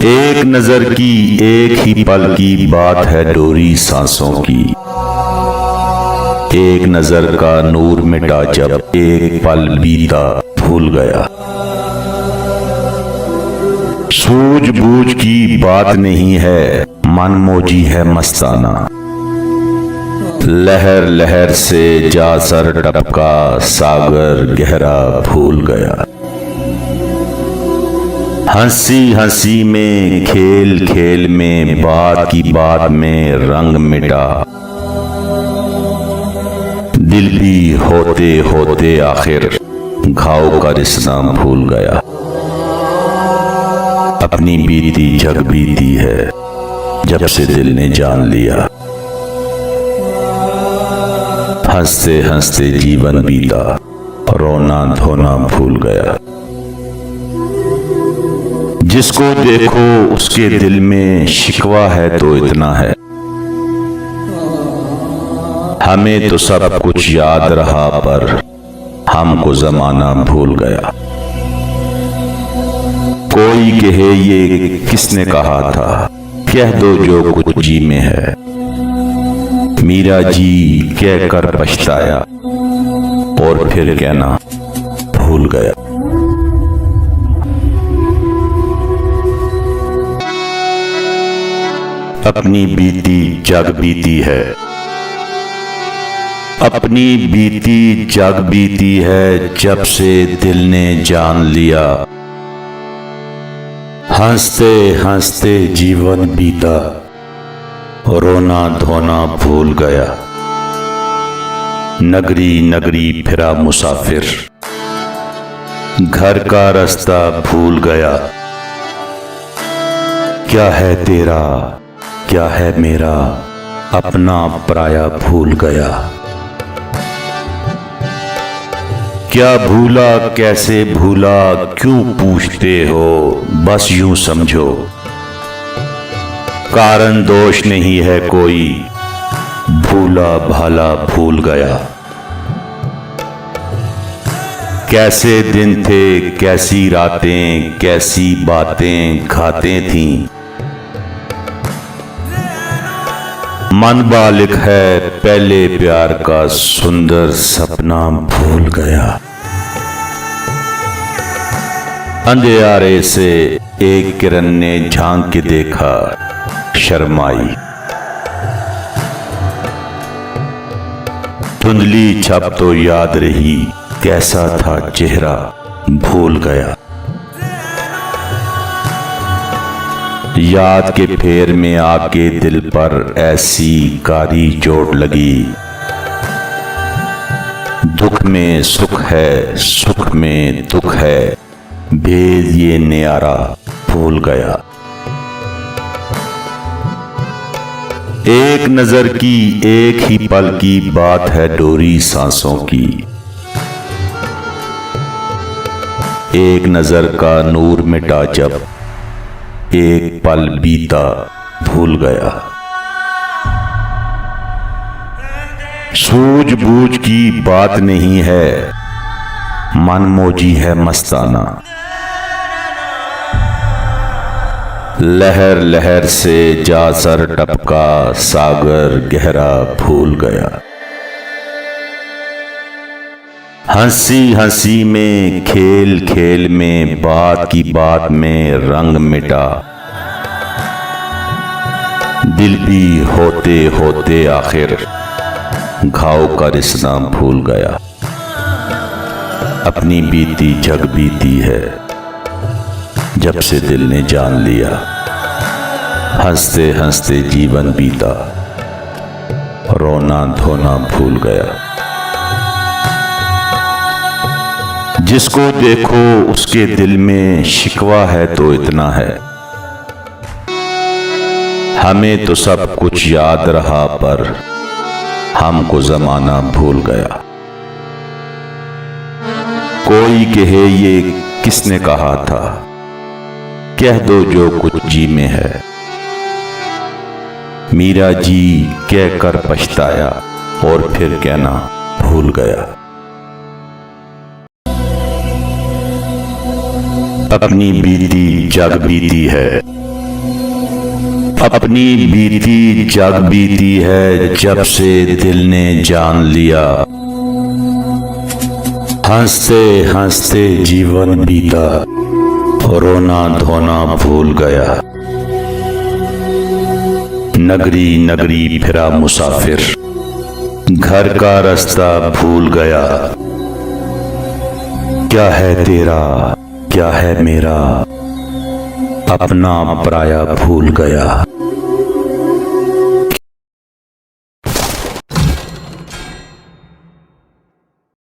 एक नजर की एक ही पल की बात है डोरी सांसों की। एक नजर का नूर मिटा जब एक पल बीता भूल गया। सूझबूझ की बात नहीं है, मनमोजी है मस्ताना। लहर लहर से जा सर टपका, सागर गहरा भूल गया। हंसी हंसी में खेल खेल में बात की बात में रंग मिटा। दिल भी होते होते आखिर घाव का रिश्ता भूल गया। अपनी बीती जग बीती है जब से दिल ने जान लिया। हंसते हंसते जीवन बीता, रोना धोना भूल गया। जिसको देखो उसके दिल में शिकवा है तो इतना है, हमें तो सब कुछ याद रहा पर हमको जमाना भूल गया। कोई कहे ये किसने कहा था, कह दो जो कुछ जी में है। मीरा जी कह कर पछताया और फिर कहना भूल गया। अपनी बीती जग बीती है, अपनी बीती जग बीती है जब से दिल ने जान लिया। हंसते हंसते जीवन बीता, रोना धोना भूल गया। नगरी नगरी फिरा मुसाफिर, घर का रास्ता भूल गया। क्या है तेरा क्या है मेरा, अपना पराया भूल गया। क्या भूला कैसे भूला क्यों पूछते हो, बस यूं समझो कारण दोष नहीं है कोई, भूला भाला भूल गया। कैसे दिन थे कैसी रातें कैसी बातें घातें थीं। मन बालिक है पहले प्यार का सुंदर सपना भूल गया। अंधियारे से एक किरण ने झांक के देखा, शर्माई। धुंधली छप तो याद रही, कैसा था चेहरा भूल गया। याद के फेर में आके दिल पर ऐसी कारी चोट लगी। दुख में सुख है सुख में दुख है, भेद ये न्यारा भूल गया। एक नजर की एक ही पल की बात है डोरी सांसों की। एक नजर का नूर मिटा जब एक पल बीता भूल गया। सूझबूझ की बात नहीं है, मनमोजी है मस्ताना। लहर लहर से जा सर टपका, सागर गहरा भूल गया। हंसी हंसी में खेल खेल में बात की बात में रंग मिटा। दिल भी होते होते आखिर घाव का रिश्ता भूल गया। अपनी बीती जग बीती है जब से दिल ने जान लिया। हंसते हंसते जीवन बीता, रोना धोना भूल गया। जिसको देखो उसके दिल में शिकवा है तो इतना है, हमें तो सब कुछ याद रहा पर हमको जमाना भूल गया। कोई कहे ये किसने कहा था, कह दो जो कुछ जी में है। मीरा जी कह कर पछताया और फिर कहना भूल गया। अपनी बीती जग बीती है, अपनी बीती जग बीती है जब से दिल ने जान लिया। हंसते हंसते जीवन बीता, रोना धोना भूल गया। नगरी नगरी फिरा मुसाफिर, घर का रास्ता भूल गया। क्या है तेरा क्या है मेरा, अपना पराया भूल गया।